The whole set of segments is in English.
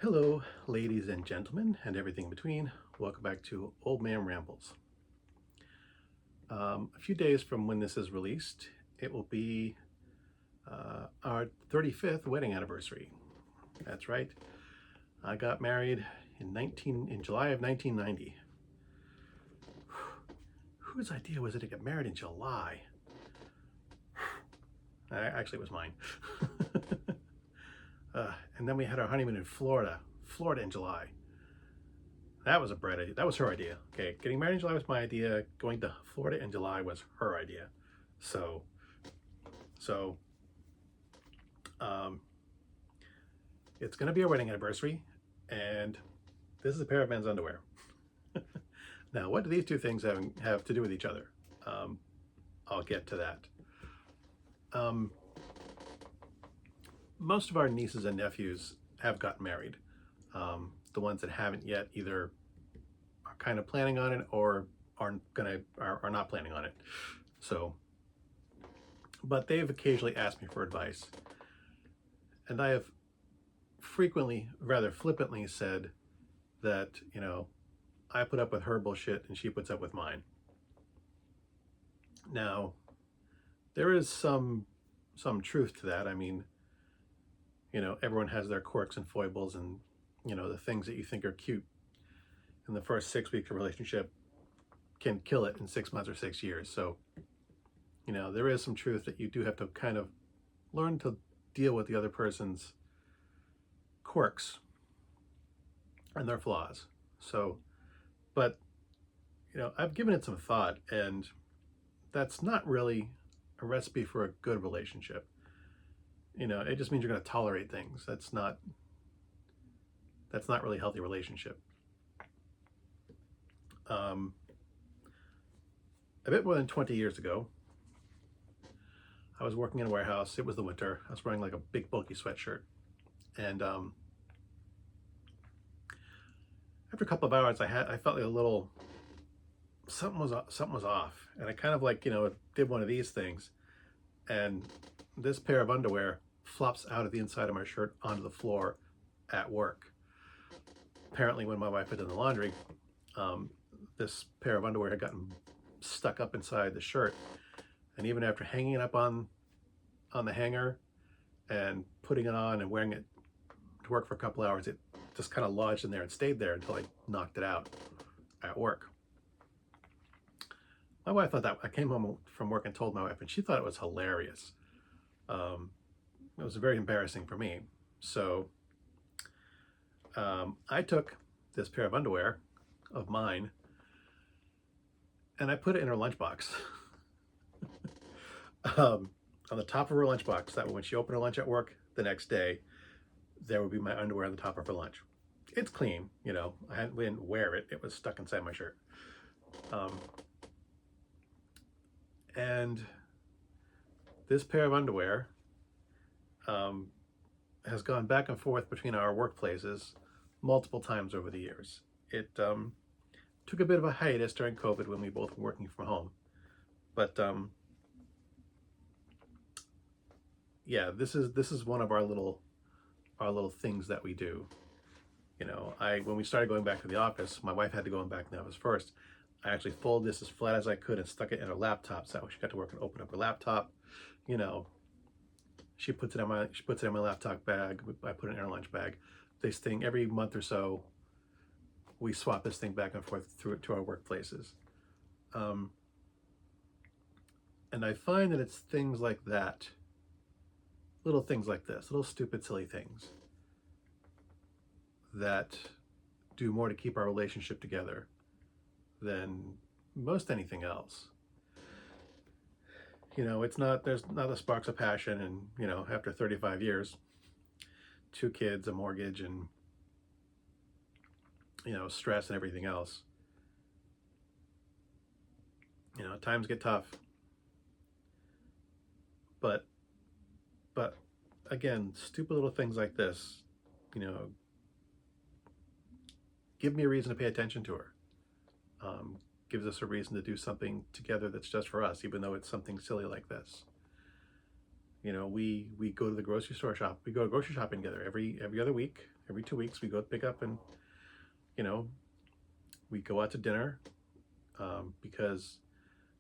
Hello, ladies and gentlemen, and everything in between. Welcome back to Old Man Rambles. A few days from when this is released, it will be our 35th wedding anniversary. That's right. I got married in July of 1990. Whose idea was it to get married in July? Actually, it was mine. And then we had our honeymoon in Florida in July. That was a bright idea. That was her idea. Okay, getting married in July was my idea. Going to Florida in July was her idea. So, so um, it's going to be our wedding anniversary, and this is a pair of men's underwear. Now, what do these two things have to do with each other? I'll get to that. Most of our nieces and nephews have gotten married. The ones that haven't yet either are kind of planning on it or are not planning on it. So, but they've occasionally asked me for advice, and I have frequently, rather flippantly, said that I put up with her bullshit and she puts up with mine. Now, there is some truth to that. I mean, everyone has their quirks and foibles, and the things that you think are cute in the first 6 weeks of a relationship can kill it in 6 months or 6 years. So, there is some truth that you do have to kind of learn to deal with the other person's quirks and their flaws. So, but I've given it some thought, and that's not really a recipe for a good relationship. It just means you're going to tolerate things. That's not really a healthy relationship. A bit more than 20 years ago, I was working in a warehouse. It was the winter. I was wearing like a big bulky sweatshirt, and after a couple of hours, I felt like a little something was off, and I kind of did one of these things, and this pair of underwear flops out of the inside of my shirt onto the floor at work. Apparently, when my wife had done the laundry, this pair of underwear had gotten stuck up inside the shirt, and even after hanging it up on the hanger and putting it on and wearing it to work for a couple hours, it just kind of lodged in there and stayed there until I knocked it out at work. My wife thought that I came home from work and told my wife, and she thought it was hilarious. It was very embarrassing for me. So I took this pair of underwear of mine and I put it in her lunchbox. On the top of her lunchbox, that way when she opened her lunch at work the next day, there would be my underwear on the top of her lunch. It's clean, we didn't wear it. It was stuck inside my shirt. And this pair of underwear has gone back and forth between our workplaces multiple times over the years. It took a bit of a hiatus during COVID when we both were working from home, but yeah, this is one of our little things that we do. When we started going back to the office, my wife had to go back in the office first. I actually folded this as flat as I could and stuck it in her laptop, so that way she got to work and open up her laptop. She puts it in my laptop bag. I put it in her lunch bag. This thing, every month or so, we swap this thing back and forth to our workplaces. And I find that it's things like that, little things like this, little stupid, silly things, that do more to keep our relationship together than most anything else. There's not the sparks of passion, and after 35 years, 2 kids, a mortgage, and stress and everything else, times get tough. But again, stupid little things like this, give me a reason to pay attention to her. Gives us a reason to do something together that's just for us, even though it's something silly like this. We go to the grocery store shop. We go grocery shopping together every other week, every 2 weeks. We go pick up, and you know we go out to dinner, because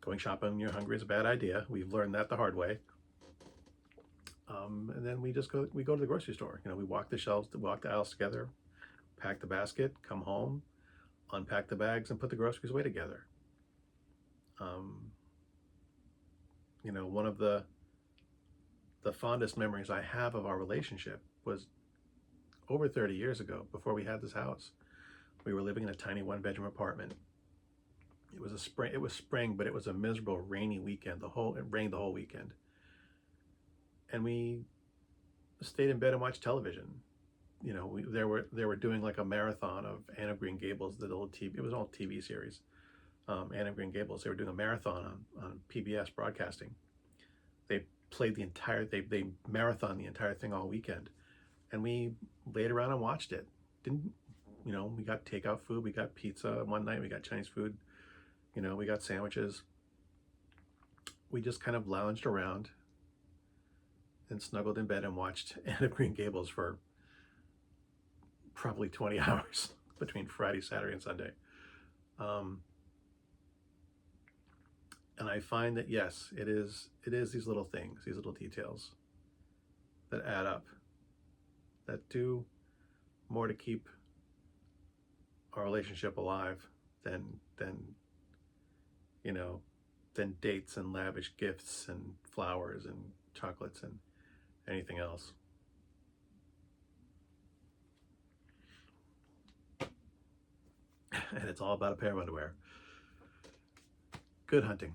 going shopping when you're hungry is a bad idea. We've learned that the hard way. And then we go to the grocery store. We walk the shelves, walk the aisles together, pack the basket, come home, unpack the bags, and put the groceries away together. Um, one of the fondest memories I have of our relationship was over 30 years ago, before we had this house. We were living in a tiny one-bedroom apartment. It was spring, but it was a miserable rainy weekend. It rained the whole weekend. And we stayed in bed and watched television. They were doing like a marathon of Anne of Green Gables, the old TV. It was an old TV series, Anne of Green Gables. They were doing a marathon on PBS broadcasting. They played they marathon the entire thing all weekend, and we laid around and watched it. Didn't We got takeout food. We got pizza one night. We got Chinese food. We got sandwiches. We just kind of lounged around and snuggled in bed and watched Anne of Green Gables for probably 20 hours between Friday, Saturday, and Sunday. And I find that, yes, it is these little things, these little details that add up, that do more to keep our relationship alive than you know than dates and lavish gifts and flowers and chocolates and anything else. And it's all about a pair of underwear. Good hunting.